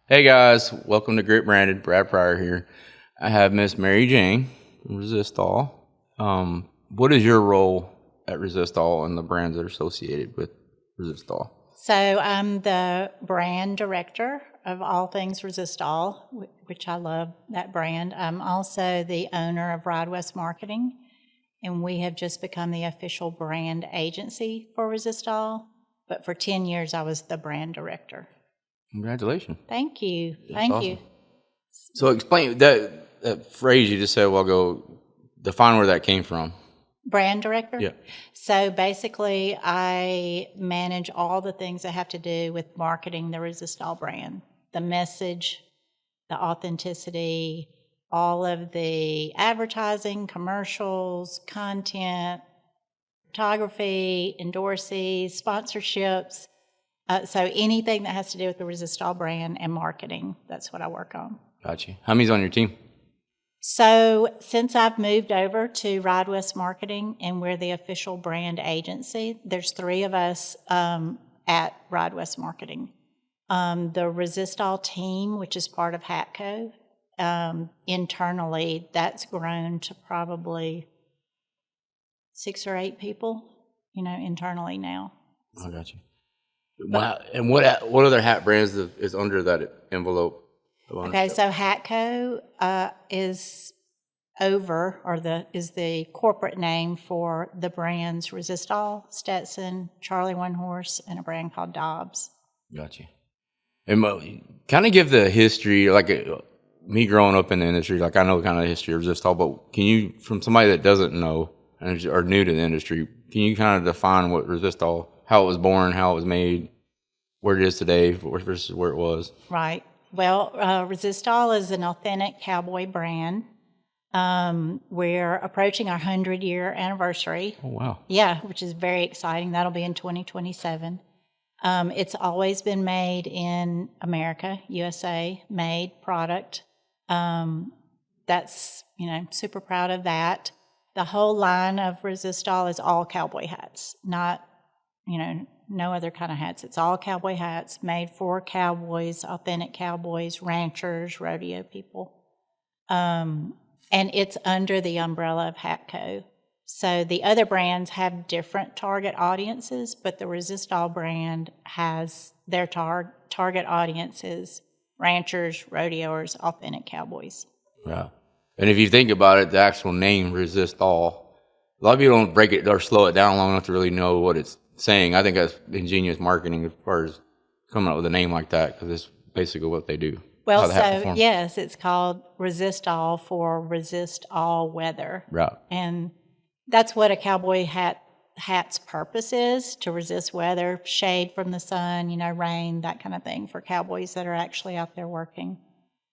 Hey guys, welcome to Grit Branded. Brad Pryor here. I have Miss Mary Jane from Resistol. What is your role at Resistol and the brands that are associated with Resistol? So I'm the brand director of all things Resistol, which I love that brand. I'm also the owner of Ride West Marketing, and we have just become the official brand agency for Resistol. But for 10 years, I was the brand director. Congratulations. Thank you. That's Thank awesome. you. So explain that phrase you just said a while ago, define where that came from. Brand director? Yeah. So basically, I manage all the things that have to do with marketing the Resistol brand, the message, the authenticity, all of the advertising, commercials, content, photography, endorsees, sponsorships. So anything that has to do with the Resistol brand and marketing, that's what I work on. Gotcha. How many's on your team? So since I've moved over to Ride West Marketing and we're the official brand agency, there's 3 of us at Ride West Marketing. The Resistol team, which is part of Hatco, internally, that's grown to probably 6 or 8 people, internally now. I got you. Wow. And what other hat brands is under that envelope? Okay, so Hatco is the corporate name for the brands Resistol, Stetson, Charlie One Horse, and a brand called Dobbs. Gotcha. And kind of give the history, me growing up in the industry, I know kind of the history of Resistol, but can you, from somebody that doesn't know or new to the industry, can you kind of define what Resistol, how it was born, how it was made, where it is today versus where it was? Right. Well, Resistol is an authentic cowboy brand. We're approaching our 100-year anniversary. Oh, wow. Yeah, which is very exciting. That'll be in 2027. It's always been made in America, USA, made product. That's, super proud of that. The whole line of Resistol is all cowboy hats, not, no other kind of hats. It's all cowboy hats made for cowboys, authentic cowboys, ranchers, rodeo people. And it's under the umbrella of Hatco. So the other brands have different target audiences, but the Resistol brand has their target audiences, ranchers, rodeoers, authentic cowboys. Yeah. And if you think about it, the actual name Resistol, a lot of people don't break it or slow it down long enough to really know what it's saying. I think that's ingenious marketing as far as coming up with a name like that, because it's basically what they do. Well, so yes, it's called Resistol for resist all weather. Right. And that's what a cowboy hat's purpose is, to resist weather, shade from the sun, rain, that kind of thing, for cowboys that are actually out there working.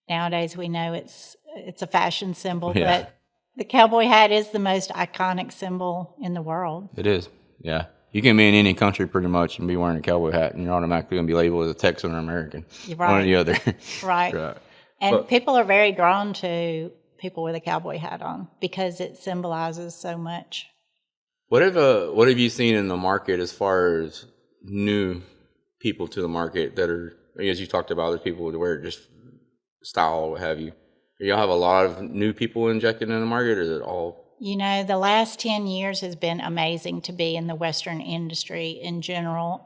Nowadays we know it's a fashion symbol, but the cowboy hat is the most iconic symbol in the world. It is, yeah. You can be in any country pretty much and be wearing a cowboy hat, and you're automatically going to be labeled as a Texan or American. Right. One or the other. Right. And people are very drawn to people with a cowboy hat on because it symbolizes so much. What have you seen in the market as far as new people to the market that are, as you talked about, there's people that wear just style or what have you. Do y'all have a lot of new people injected in the market, or is it all? The last 10 years has been amazing to be in the Western industry in general.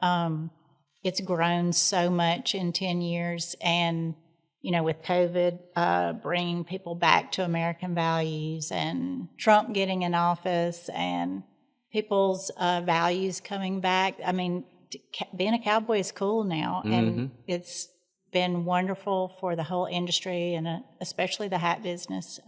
It's grown so much in 10 years, and, with COVID, bringing people back to American values, and Trump getting in office, and people's values coming back. I mean, being a cowboy is cool now, and it's been wonderful for the whole industry, and especially the hat business.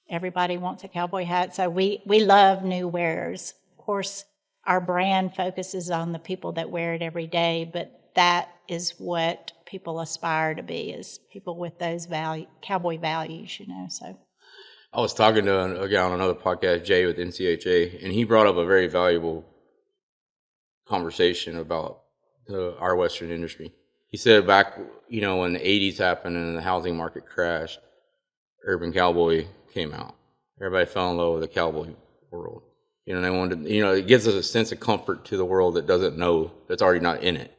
Everybody wants a cowboy hat, so we love new wearers. Of course, our brand focuses on the people that wear it every day, but that is what people aspire to be, is people with those cowboy values, So I was talking to a guy on another podcast, Jay with NCHA, and he brought up a very valuable conversation about our Western industry. He said back, when the 80s happened and the housing market crashed, Urban Cowboy came out. Everybody fell in love with the cowboy world. They wanted, it gives us a sense of comfort to the world that doesn't know, that's already not in it.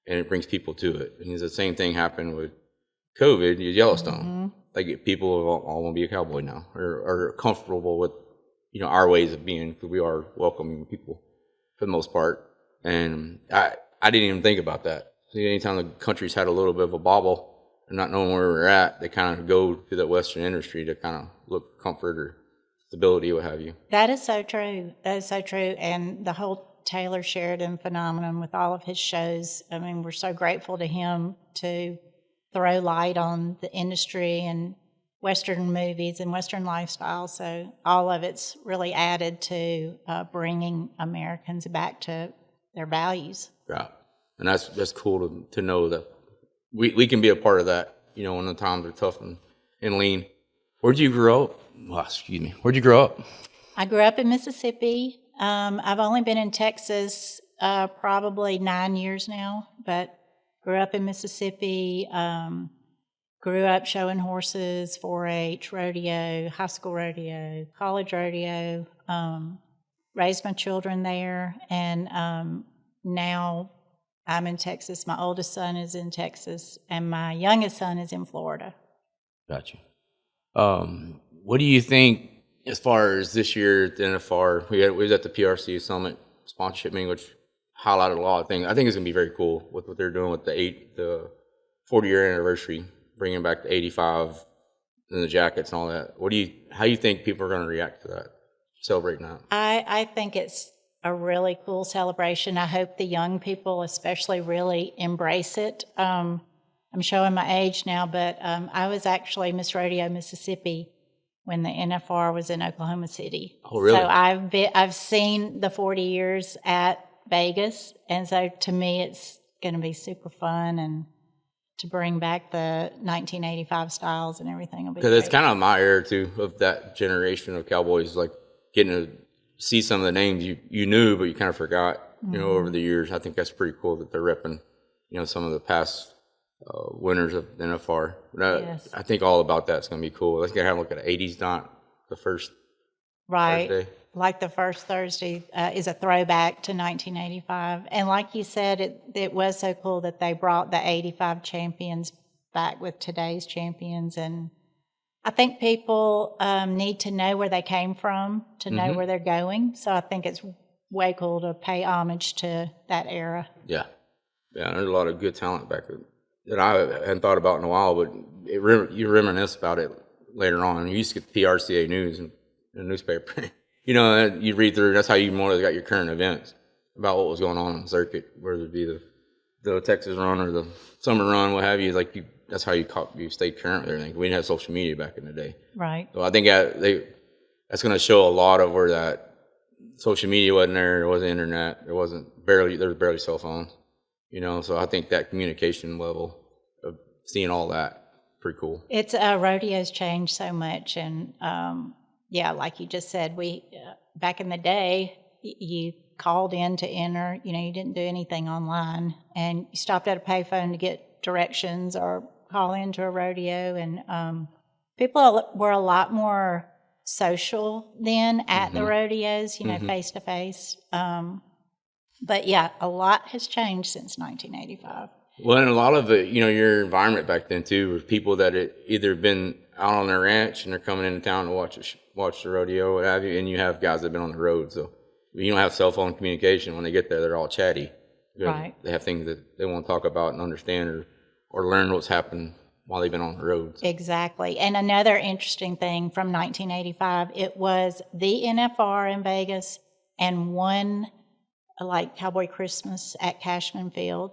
and it brings people to it. And the same thing happened with COVID, Yellowstone. Like people all want to be a cowboy now, or are comfortable with, you know, our ways of being, because we are welcoming people for the most part. And I didn't even think about that. See, anytime the country's had a little bit of a bobble and not knowing where we're at, they kind of go to that Western industry to kind of look comfort or stability, what have you. That is so true. That is so true. And the whole Taylor Sheridan phenomenon with all of his shows, I mean, we're so grateful to him to throw light on the industry and Western movies and Western lifestyle. So all of it's really added to bringing Americans back to their values. Yeah. And that's cool to know that we can be a part of that, you know, when the times are tough and lean. Where'd you grow up? Oh, excuse me. Where'd you grow up? I grew up in Mississippi. I've only been in Texas probably 9 years now, but grew up in Mississippi. Grew up showing horses, 4-H, rodeo, high school rodeo, college rodeo. Raised my children there, and now I'm in Texas. My oldest son is in Texas, and my youngest son is in Florida. Gotcha. What do you think as far as this year at the NFR? We was at the PRCA Summit sponsorship meeting, which highlighted a lot of things. I think it's going to be very cool with what they're doing with the 40-year anniversary, bringing back the 85 and the jackets and all that. How do you think people are going to react to that, celebrating that? I think it's a really cool celebration. I hope the young people especially really embrace it. I'm showing my age now, but I was actually Miss Rodeo Mississippi when the NFR was in Oklahoma City. Oh, really? So I've seen the 40 years at Vegas, and so to me it's going to be super fun, and to bring back the 1985 styles and everything will be great. Because it's kind of my era too, of that generation of cowboys, like getting to see some of the names you knew but you kind of forgot, you know, over the years. I think that's pretty cool that they're repping, you know, some of the past winners of the NFR. Yes. I think all about that's going to be cool. Let's get have a look at the 80s, not the first Thursday. Like the first Thursday is a throwback to 1985. And like you said, it was so cool that they brought the 85 champions back with today's champions. And I think people need to know where they came from to know where they're going. So I think it's way cool to pay homage to that era. Yeah. Yeah, there's a lot of good talent back there that I hadn't thought about in a while, but you reminisce about it later on. You used to get the PRCA news in the newspaper. You know, you read through, that's how you more or less got your current events about what was going on the circuit, whether it be the Texas run or the summer run, what have you. Like that's how you stayed current with everything. We didn't have social media back in the day. Right. So I think that's going to show a lot of where that social media wasn't there wasn't internet, there was barely cell phones, you know. So I think that communication level of seeing all that, pretty cool. It's rodeo's changed so much, and yeah, like you just said, we back in the day, you called in to enter. You know, you didn't do anything online, and you stopped at a payphone to get directions or call into a rodeo. And people were a lot more social then at the rodeos. You know, face to face. But yeah, a lot has changed since 1985. Well, and a lot of it, you know, your environment back then too, was people that had either been out on their ranch and they're coming into town to watch the rodeo, what have you, and you have guys that have been on the road. So you don't have cell phone communication. When they get there, they're all chatty. Right. They have things that they want to talk about and understand or learn what's happened while they've been on the road. So. Exactly. And another interesting thing from 1985, it was the NFR in Vegas and one like Cowboy Christmas at Cashman Field.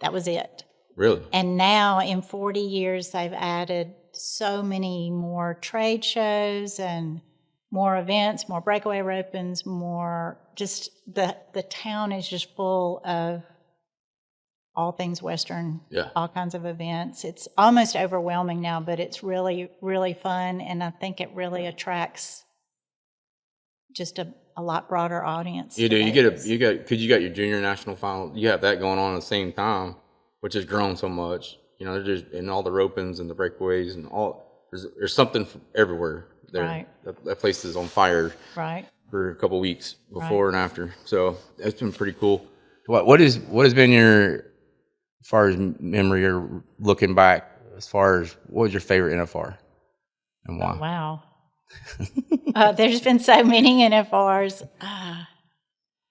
That was it. Really? And now in 40 years, they've added so many more trade shows and more events, more breakaway ropings, more just the town is just full of all things Western, all kinds of events. It's almost overwhelming now, but it's really, really fun. And I think it really attracts just a lot broader audience. You do. You got your junior national final. You have that going on at the same time, which has grown so much. You know, there's just in all the ropings and the breakaways and all. There's something everywhere there. Right. That place is on fire. Right. For a couple of weeks before and after. So that's been pretty cool. What has been your as far as memory or looking back, as far as what was your favorite NFR and why? Oh, wow. There's been so many NFRs.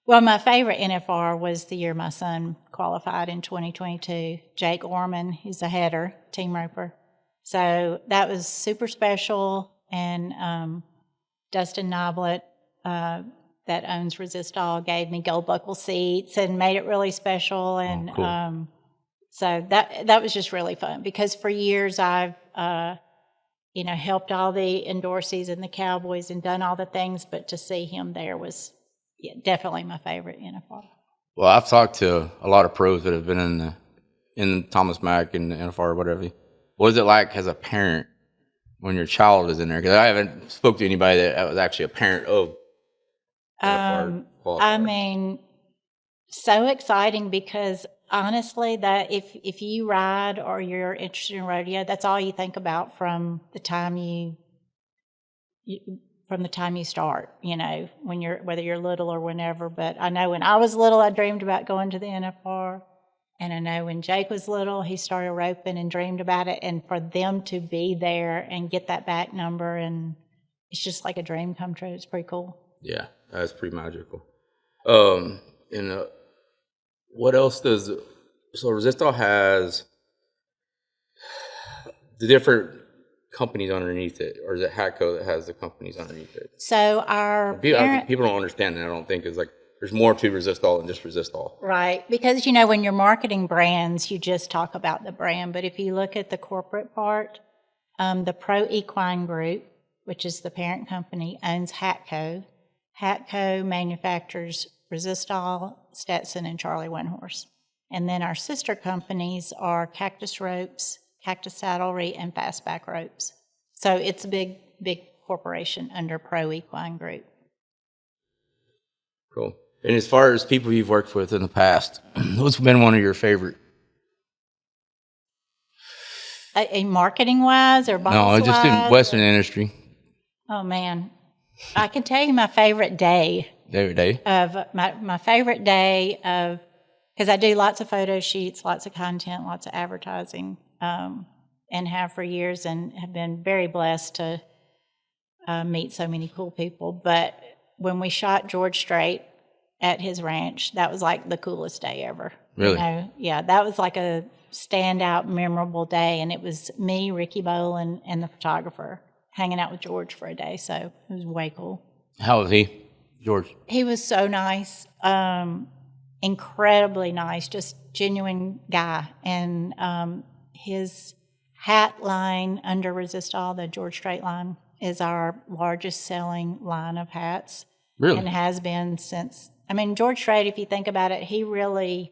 Well, my favorite NFR was the year my son qualified in 2022. Jake Orman, he's a header, team roper. So that was super special. And Dustin Noblet, that owns Resistol, gave me gold buckle seats and made it really special. And cool. so that was just really fun because for years I've helped all the endorsees and the Cowboys and done all the things, but to see him there was definitely my favorite NFR. Well, I've talked to a lot of pros that have been in Thomas Mack and the NFR or whatever. What is it like as a parent when your child is in there? Because I haven't spoke to anybody that was actually a parent of NFR qualifiers. I mean, so exciting because honestly, that if you ride or you're interested in rodeo, that's all you think about from the time you start. Whether you're little or whenever. But I know when I was little, I dreamed about going to the NFR, and I know when Jake was little, he started roping and dreamed about it. And for them to be there and get that back number, and it's just like a dream come true. It's pretty cool. Yeah, that's pretty magical. What else does so Resistol has the different companies underneath it, or is it Hatco that has the companies underneath it? So our people don't understand that. I don't think it's like there's more to Resistol than just Resistol. Right, because when you're marketing brands, you just talk about the brand. But if you look at the corporate part, the Pro Equine Group, which is the parent company, owns Hatco. Hatco manufactures Resistol, Stetson, and Charlie One Horse. And then our sister companies are Cactus Ropes, Cactus Saddlery, and Fastback Ropes. So it's a big, big corporation under Pro Equine Group. Cool. And as far as people you've worked with in the past, what's been one of your favorite? Marketing-wise or boss-wise? No, just in Western industry. Oh, man. I can tell you my favorite day. My favorite day of, because I do lots of photo shoots, lots of content, lots of advertising, and have for years, and have been very blessed to meet so many cool people. But when we shot George Strait at his ranch, that was like the coolest day ever. Really? Yeah, that was like a standout, memorable day, and it was me, Ricky Boland, and the photographer hanging out with George for a day, so it was way cool. How was he, George? He was so nice, incredibly nice, just genuine guy. And his hat line under Resistol, the George Strait line, is our largest selling line of hats. Really? And has been since, George Strait, if you think about it, he really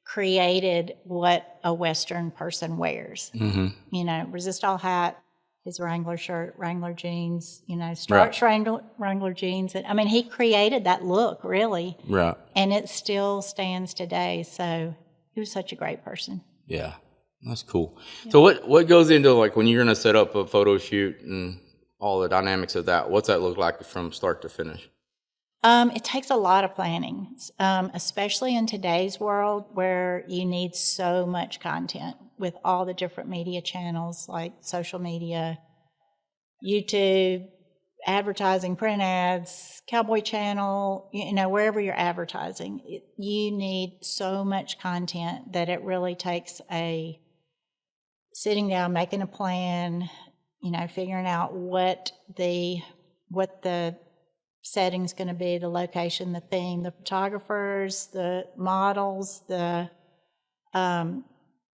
created what a Western person wears. Mm-hmm. Resistol hat, his Wrangler shirt, Wrangler jeans, starch right. Wrangler jeans. He created that look, really. Right. And it still stands today. So he was such a great person. Yeah, that's cool. Yeah. So what goes into, like, when you're going to set up a photo shoot and all the dynamics of that, what's that look like from start to finish? It takes a lot of planning, especially in today's world where you need so much content with all the different media channels like social media, YouTube, advertising, print ads, Cowboy Channel, wherever you're advertising. You need so much content that it really takes a sitting down, making a plan, figuring out what the setting's going to be, the location, the theme, the photographers, the models, the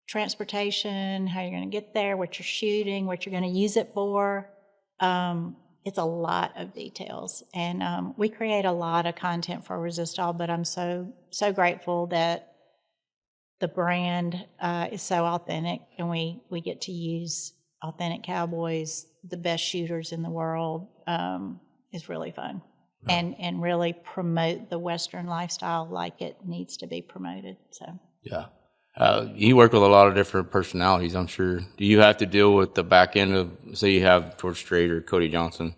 transportation, how you're going to get there, what you're shooting, what you're going to use it for. It's a lot of details. And we create a lot of content for Resistol, but I'm so grateful that the brand is so authentic, and we get to use authentic cowboys, the best shooters in the world. It's really fun. And really promote the Western lifestyle like it needs to be promoted. So yeah, you work with a lot of different personalities, I'm sure. Do you have to deal with the back end of, say you have George Strait or Cody Johnson?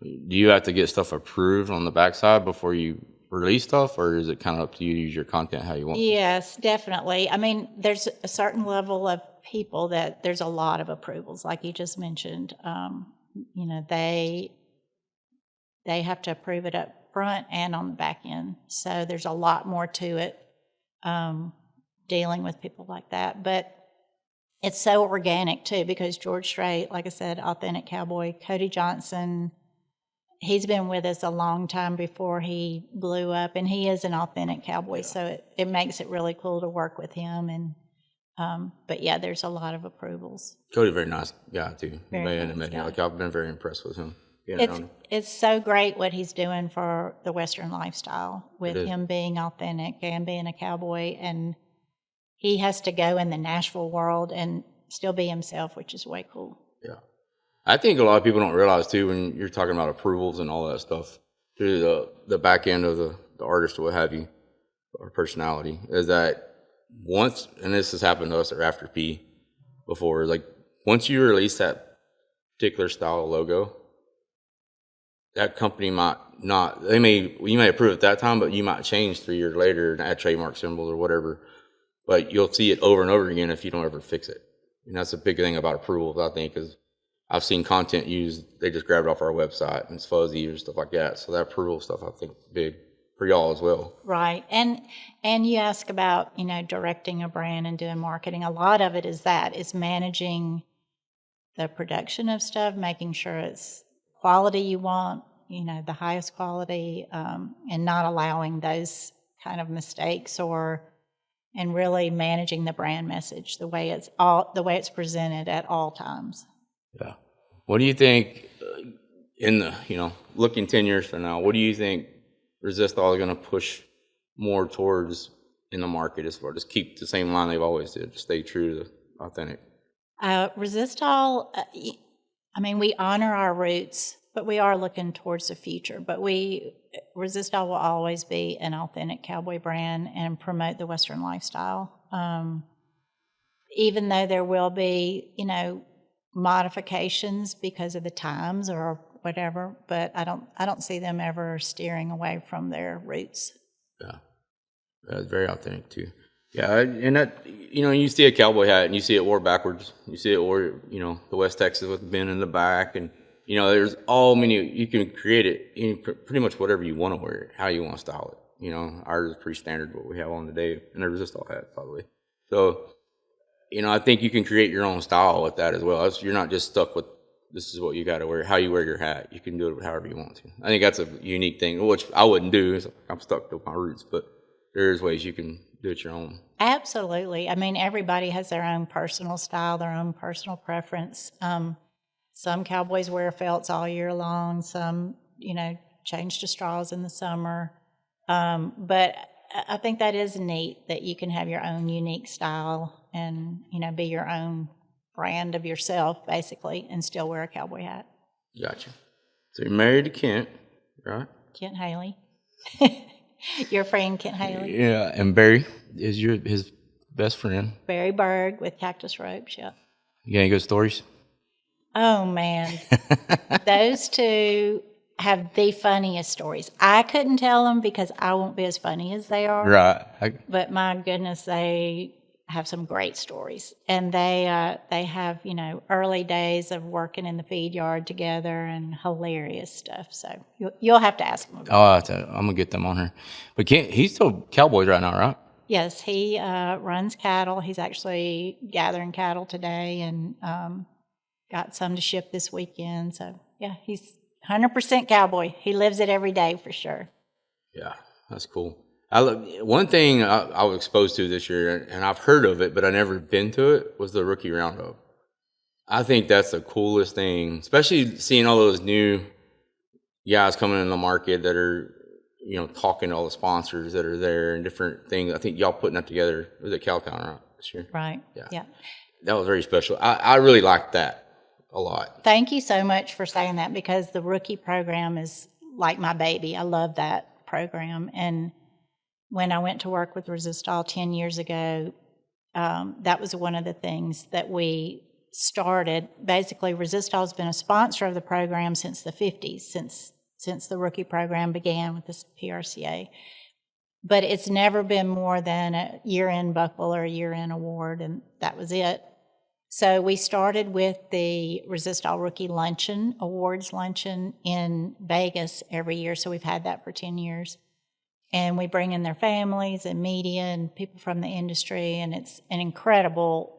Do you have to get stuff approved on the backside before you release stuff, or is it kind of up to you to use your content how you want? Yes, definitely. I mean, there's a certain level of people that there's a lot of approvals, like you just mentioned. You know, they have to approve it up front and on the back end. So there's a lot more to it, dealing with people like that. But it's so organic too, because George Strait, like I said, Authentic Cowboy, Cody Johnson, he's been with us a long time before he blew up, and he is an authentic cowboy, so it makes it really cool to work with him. And but yeah, there's a lot of approvals. Cody, very nice guy too. Very nice guy. Like I've been very impressed with him. It's so great what he's doing for the Western lifestyle with him being authentic and being a cowboy, and he has to go in the Nashville world and still be himself, which is way cool. Yeah. I think a lot of people don't realize too, when you're talking about approvals and all that stuff, through the back end of the artist or what have you, or personality, is that once, and this has happened to us or After P before, like once you release that particular style of logo, that company might not, you may approve at that time, but you might change 3 years later and add trademark symbols or whatever. But you'll see it over and over again if you don't ever fix it. And that's a big thing about approvals, I think, is I've seen content used, they just grabbed it off our website and it's fuzzy or stuff like that. So that approval stuff, I think, big for y'all as well. Right. And you ask about, you know, directing a brand and doing marketing. A lot of it is managing the production of stuff, making sure it's quality you want, you know, the highest quality, and not allowing those kind of mistakes, and really managing the brand message the way it's presented at all times. Yeah. What do you think looking 10 years from now, what do you think Resistol is going to push more towards in the market as far as keep the same line they've always did, stay true to the authentic? Resistol, I mean, we honor our roots, but we are looking towards the future. But Resistol will always be an authentic cowboy brand and promote the Western lifestyle. Even though there will be, you know, modifications because of the times or whatever, but I don't see them ever steering away from their roots. Yeah, that's very authentic too. Yeah, and that, you know, you see a cowboy hat and you see it wore backwards. You see it wore, you know, the West Texas with the bend in the back, and you know, there's you can create it in pretty much whatever you want to wear it, how you want to style it. You know, ours is pretty standard what we have on today, and they're just all hats, by the way. So, you know, I think you can create your own style with that as well. You're not just stuck with this is what you got to wear, how you wear your hat. You can do it however you want to. I think that's a unique thing, which I wouldn't do. I'm stuck with my roots, but there's ways you can do it your own. Absolutely. I mean, everybody has their own personal style, their own personal preference. Some cowboys wear felts all year long. Some, you know, change to straws in the summer. But I think that is neat that you can have your own unique style and, you know, be your own brand of yourself, basically, and still wear a cowboy hat. Gotcha. So you're married to Kent, right? Kent Haley. Your friend Kent Haley. Yeah, and Barry is his best friend. Barry Berg with Cactus Ropes, yeah. You got any good stories? Oh, man. Those two have the funniest stories. I couldn't tell them because I won't be as funny as they are. Right. But my goodness, they have some great stories. And they have, you know, early days of working in the feed yard together and hilarious stuff. So you'll have to ask them about it. I'm going to get them on her. But he's still Cowboys right now, right? Yes, he runs cattle. He's actually gathering cattle today and got some to ship this weekend. So, yeah, he's 100% cowboy. He lives it every day for sure. Yeah, that's cool. One thing I was exposed to this year, and I've heard of it, but I never been to it, was the Rookie Roundup. I think that's the coolest thing, especially seeing all those new guys coming in the market that are, you know, talking to all the sponsors that are there and different things. I think y'all putting that together. It was at CalCon, right, this year? Right, yeah. That was very special. I really liked that a lot. Thank you so much for saying that, because the rookie program is like my baby. I love that program. And when I went to work with Resistol 10 years ago, that was one of the things that we started. Basically, Resistol has been a sponsor of the program since the 50s, since since the rookie program began with this PRCA. But it's never been more than a year-end buckle or a year-end award, and that was it. So we started with the Resistol Rookie Luncheon, Awards Luncheon in Vegas every year. So we've had that for 10 years. And we bring in their families and media and people from the industry, and it's an incredible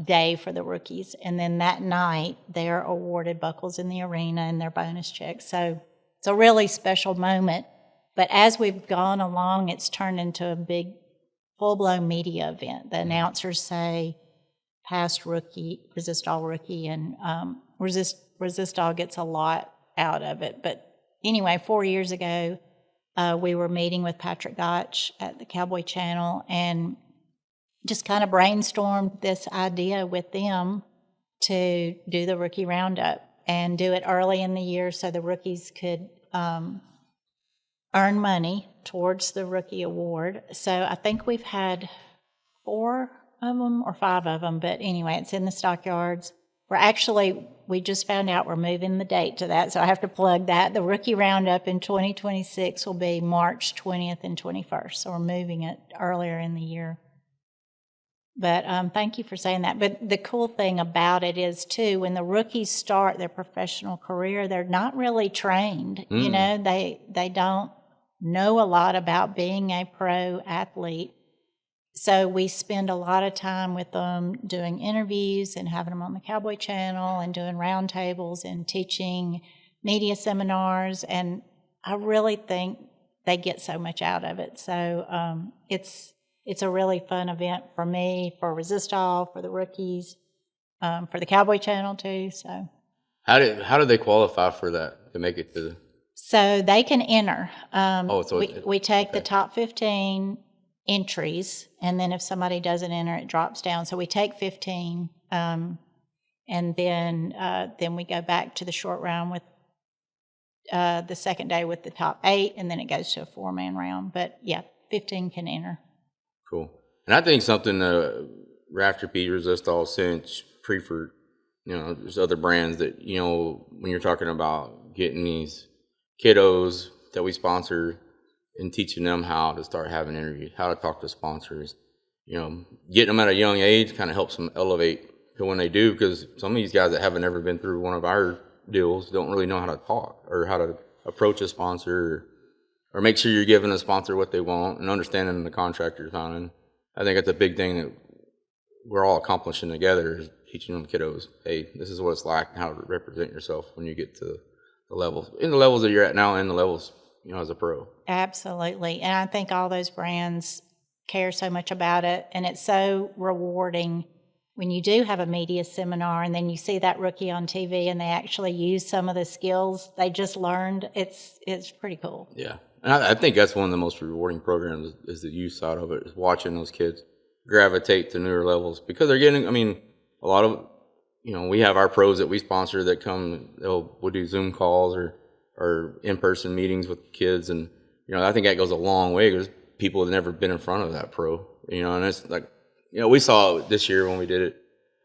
day for the rookies. And then that night, they're awarded buckles in the arena and their bonus checks. So it's a really special moment. But as we've gone along, it's turned into a big, full-blown media event. The announcers say, past rookie, Resistol rookie, and Resistol gets a lot out of it. But anyway, 4 years ago, we were meeting with Patrick Gotch at the Cowboy Channel and just kind of brainstormed this idea with them to do the Rookie Roundup and do it early in the year so the rookies could earn money towards the Rookie Award. So I think we've had 4 of them or 5 of them, but anyway, it's in the stockyards. We just found out we're moving the date to that, so I have to plug that. The Rookie Roundup in 2026 will be March 20th and 21st, so we're moving it earlier in the year. But thank you for saying that. But the cool thing about it is, too, when the rookies start their professional career, they're not really trained. You know, they don't know a lot about being a pro athlete. So we spend a lot of time with them doing interviews and having them on the Cowboy Channel and doing roundtables and teaching media seminars. And I really think they get so much out of it. So it's a really fun event for me, for Resistol, for the rookies, for the Cowboy Channel too. So how do they qualify for that to make it to? So they can enter. We take okay. the top 15 entries, and then if somebody doesn't enter, it drops down. So we take 15, and then we go back to the short round with the second day with the top 8, and then it goes to a 4-man round. But yeah, 15 can enter. Cool. And I think something Rafter Pete, Resistol, Cinch, Preferred, there's other brands that, when you're talking about getting these kiddos that we sponsor and teaching them how to start having interviews, how to talk to sponsors, getting them at a young age kind of helps them elevate to when they do, because some of these guys that haven't ever been through one of our deals don't really know how to talk or how to approach a sponsor or make sure you're giving a sponsor what they want and understanding the contract you're signing. I think that's a big thing that we're all accomplishing together, is teaching them kiddos, hey, this is what it's like and how to represent yourself when you get to the levels that you're at now and the levels, as a pro. Absolutely. And I think all those brands care so much about it, and it's so rewarding when you do have a media seminar and then you see that rookie on TV and they actually use some of the skills they just learned. It's pretty cool. Yeah. And I think that's one of the most rewarding programs is the youth side of it, is watching those kids gravitate to newer levels, because they're getting, a lot of, we have our pros that we sponsor that come, we'll do Zoom calls or in-person meetings with kids. And, I think that goes a long way, because people have never been in front of that pro, and it's like, we saw it this year when we did it,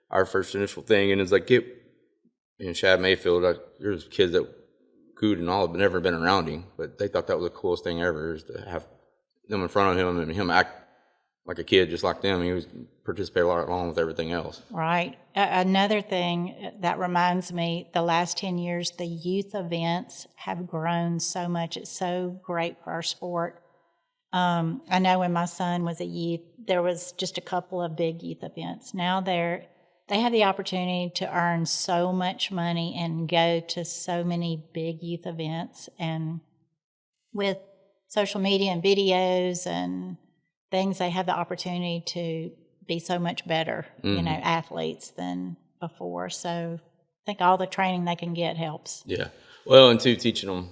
our first initial thing, and it's like, Shad Mayfield, there's kids that Good and all have never been around him, but they thought that was the coolest thing ever, is to have them in front of him and him act like a kid just like them. He was participate along with everything else. Right. Another thing that reminds me, the last 10 years, the youth events have grown so much. It's so great for our sport. I know when my son was a youth, there was just a couple of big youth events. Now they have the opportunity to earn so much money and go to so many big youth events. And with social media and videos and things, they have the opportunity to be so much better, athletes than before. So I think all the training they can get helps. Yeah. Well, and teaching them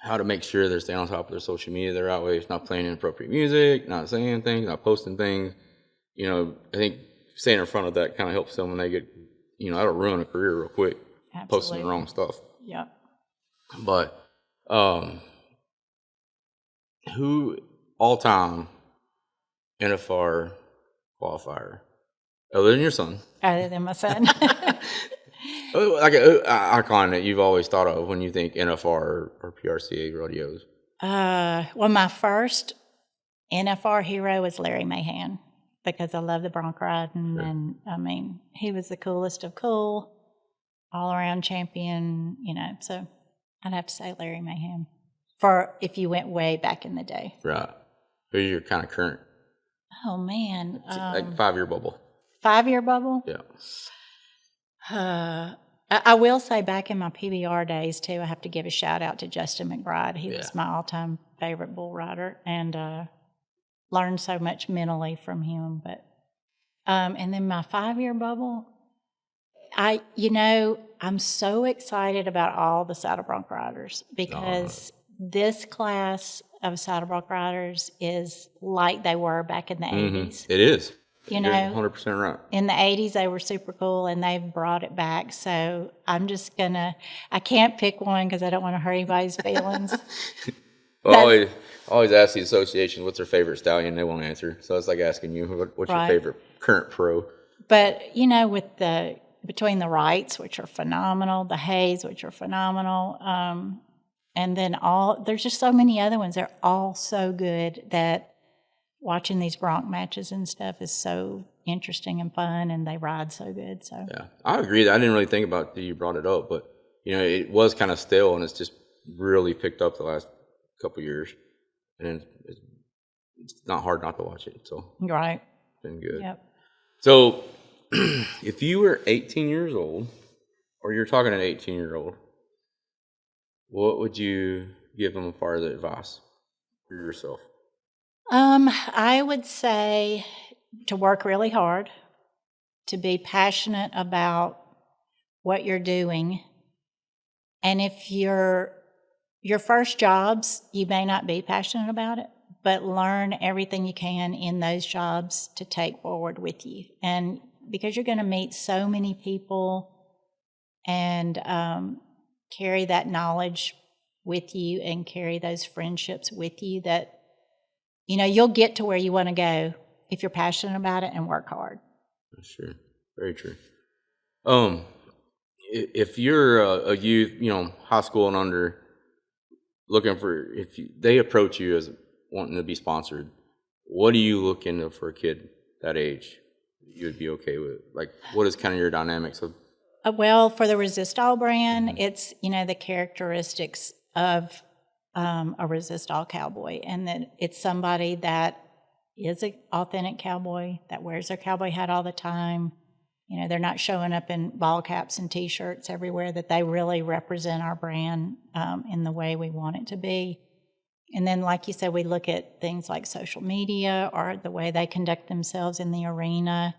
how to make sure they're staying on top of their social media. They're always not playing inappropriate music, not saying things, not posting things. I think staying in front of that kind of helps them when they get, that'll ruin a career real quick. Absolutely. Posting the wrong stuff. Yep. But who all-time NFR qualifier, other than your son? Other than my son. Like an icon that you've always thought of when you think NFR or PRCA rodeos. Well, my first NFR hero was Larry Mahan because I love the bronc riding, and I mean, he was the coolest of cool, all around champion, so I'd have to say Larry Mahan for if you went way back in the day. Right. Who's your kind of current? Oh, man. Like 5-year bubble. 5-year bubble? Yeah. I will say back in my PBR days, too, I have to give a shout out to Justin McBride. He was my all-time favorite bull rider, and learned so much mentally from him. But and then my 5-year bubble, I'm so excited about all the saddle bronc riders because this class of saddle bronc riders is like they were back in the 80s. It is. You're 100% right. In the 80s, they were super cool, and they've brought it back. So I'm just I can't pick one because I don't want to hurt anybody's feelings. Well, I always ask the association what's their favorite stallion. They won't answer. So it's like asking you, what's your favorite current pro? But, with between the Wrights, which are phenomenal, the Hayes, which are phenomenal, and then there's just so many other ones. They're all so good that watching these bronc matches and stuff is so interesting and fun, and they ride so good. So yeah, I agree. I didn't really think about that you brought it up, but it was kind of stale, and it's just really picked up the last couple of years, and it's not hard not to watch it. So right, it's been good. Yep. So if you were 18 years old, or you're talking to an 18-year-old, what would you give them as far as advice for yourself? I would say to work really hard, to be passionate about what you're doing, and if your first jobs, you may not be passionate about it, but learn everything you can in those jobs to take forward with you. And because you're going to meet so many people and carry that knowledge with you and carry those friendships with you that, you'll get to where you want to go if you're passionate about it and work hard. That's true. Very true. If you're a youth, high school and under, looking for, they approach you as wanting to be sponsored, what do you look into for a kid that age you would be okay with? Like, what is kind of your dynamics of? Well, for the Resistol brand, it's, the characteristics of a Resistol cowboy, and that it's somebody that is an authentic cowboy, that wears their cowboy hat all the time. They're not showing up in ball caps and T-shirts everywhere, that they really represent our brand in the way we want it to be. And then, like you said, we look at things like social media or the way they conduct themselves in the arena,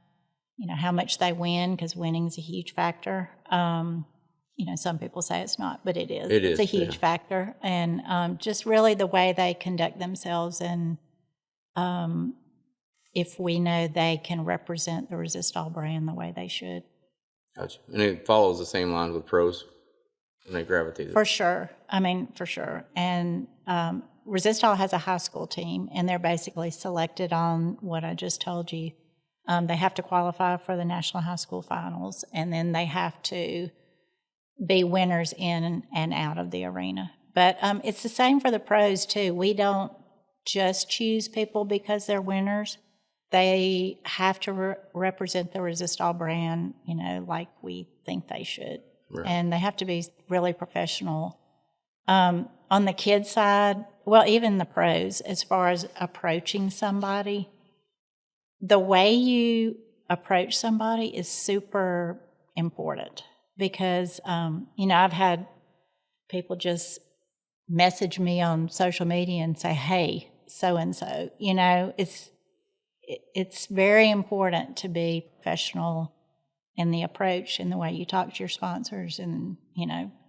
how much they win, because winning is a huge factor. Some people say it's not, but it is. It's a huge factor. And just really the way they conduct themselves, and if we know they can represent the Resistol brand the way they should. Gotcha. And it follows the same lines with pros, and they gravitate. For sure. For sure. And Resistol has a high school team, and they're basically selected on what I just told you. They have to qualify for the National High School Finals, and then they have to be winners in and out of the arena. But it's the same for the pros, too. We don't just choose people because they're winners. They have to represent the Resistol brand, like we think they should. Right. And they have to be really professional. On the kids' side, well, even the pros, as far as approaching somebody, the way you approach somebody is super important, because, I've had people just message me on social media and say, hey, so-and-so, it's very important to be professional in the approach and the way you talk to your sponsors, and,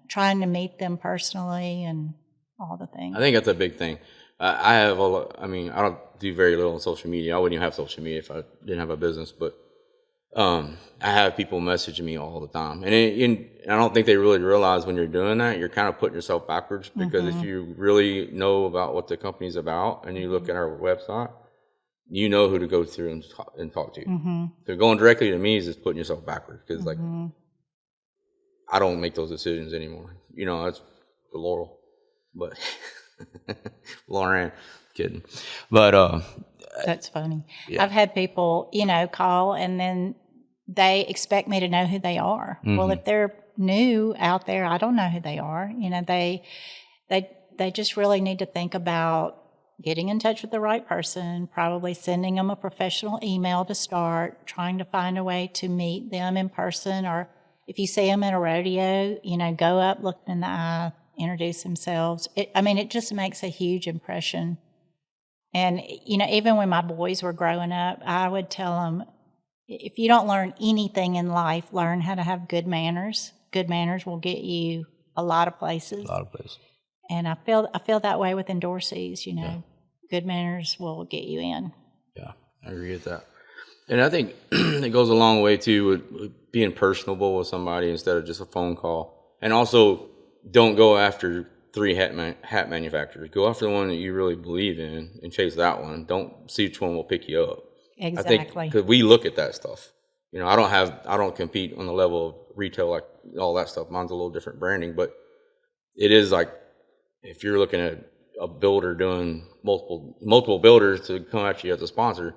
trying to meet them personally and all the things. I think that's a big thing. I don't do very little on social media. I wouldn't even have social media if I didn't have a business, but I have people messaging me all the time. And I don't think they really realize when you're doing that, you're kind of putting yourself backwards, because if you really know about what the company's about and you look at our website, you know who to go through and talk to. So going directly to me is just putting yourself backwards, because I don't make those decisions anymore. You know, that's the Laurel, but Lauren, kidding. But That's funny. Yeah. I've had people, call and then they expect me to know who they are. Well, if they're new out there, I don't know who they are. They just really need to think about getting in touch with the right person, probably sending them a professional email to start, trying to find a way to meet them in person, or if you see them at a rodeo, go up, look them in the eye, introduce themselves. It just makes a huge impression. And, even when my boys were growing up, I would tell them, if you don't learn anything in life, learn how to have good manners. Good manners will get you a lot of places. And I feel that way with endorsees, Good manners will get you in. Yeah, I agree with that. And I think it goes a long way, too, with being personable with somebody instead of just a phone call. And also, don't go after 3 hat manufacturers. Go after the one that you really believe in and chase that one. Don't see which one will pick you up. Exactly. I think because we look at that stuff. I don't compete on the level of retail like all that stuff. Mine's a little different branding, but it is like if you're looking at a builder doing multiple builders to come at you as a sponsor,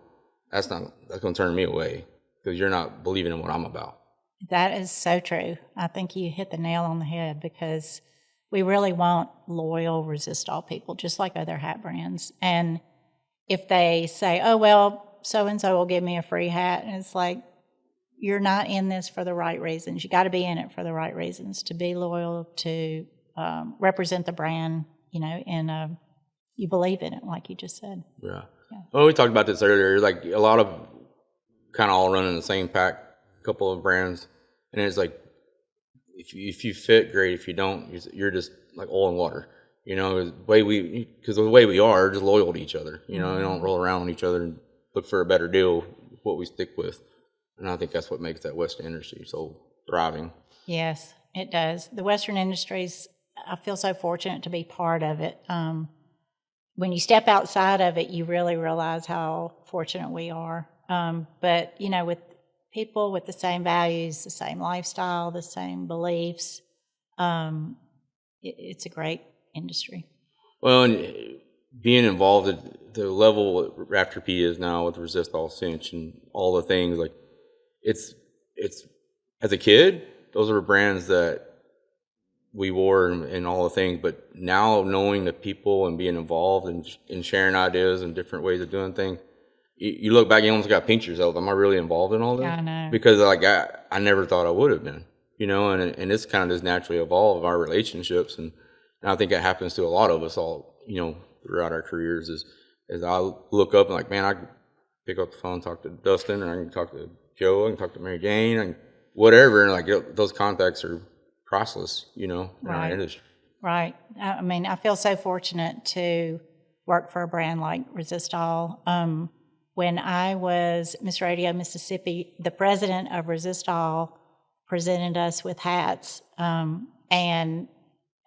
that's going to turn me away because you're not believing in what I'm about. That is so true. I think you hit the nail on the head because we really want loyal Resistol people, just like other hat brands. And if they say, oh, well, so-and-so will give me a free hat, and it's like, you're not in this for the right reasons. You got to be in it for the right reasons, to be loyal, to represent the brand, and you believe in it, like you just said. Yeah. Well, we talked about this earlier. Like a lot of kind of all running the same pack, a couple of brands, and it's like if you fit, great. If you don't, you're just like oil and water. Because the way we are, just loyal to each other. We don't roll around on each other and look for a better deal. What we stick with, and I think that's what makes that Western industry so thriving. Yes, it does. The Western industries, I feel so fortunate to be part of it. When you step outside of it, you really realize how fortunate we are. But, with people with the same values, the same lifestyle, the same beliefs, it's a great industry. Well, and being involved at the level Raptor P is now with Resistol Cinch and all the things, like it's as a kid, those are brands that we wore and all the things, but now knowing the people and being involved and sharing ideas and different ways of doing things, you look back, you almost got pinch yourself. Am I really involved in all this? I know. Because I never thought I would have been, and it's kind of just naturally evolved our relationships, and I think that happens to a lot of us all, throughout our careers. As I look up and like, man, I can pick up the phone, talk to Dustin, or I can talk to Joe, I can talk to Mary Jane, and whatever, and like those contacts are priceless, in our industry. Right. I feel so fortunate to work for a brand like Resistol. When I was Miss Radio Mississippi, the president of Resistol presented us with hats, and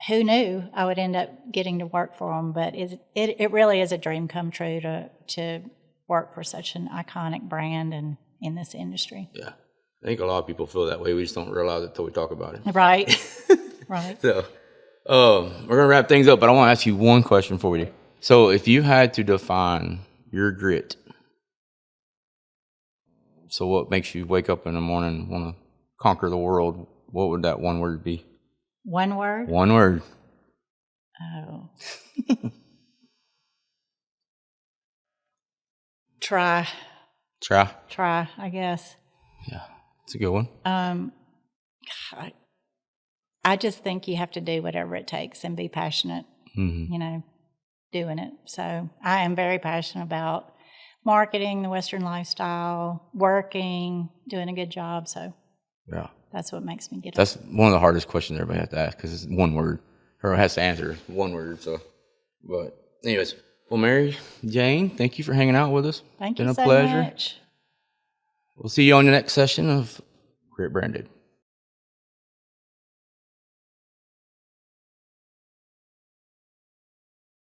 who knew I would end up getting to work for them? But it really is a dream come true to work for such an iconic brand and in this industry. Yeah. I think a lot of people feel that way. We just don't realize it until we talk about it. Right. Right. So, we're going to wrap things up, but I want to ask you one question for you. So, if you had to define your grit, so what makes you wake up in the morning and want to conquer the world, what would that one word be? One word? One word. Oh. Try, I guess. Yeah, it's a good one. I just think you have to do whatever it takes and be passionate, doing it. So I am very passionate about marketing, the Western lifestyle, working, doing a good job. So yeah, that's what makes me get up. That's one of the hardest questions everybody has to ask because it's one word. Or has to answer one word. So, but anyways, well, Mary Jane, thank you for hanging out with us. Thank you so much. We'll see you on the next session of Grit Branded.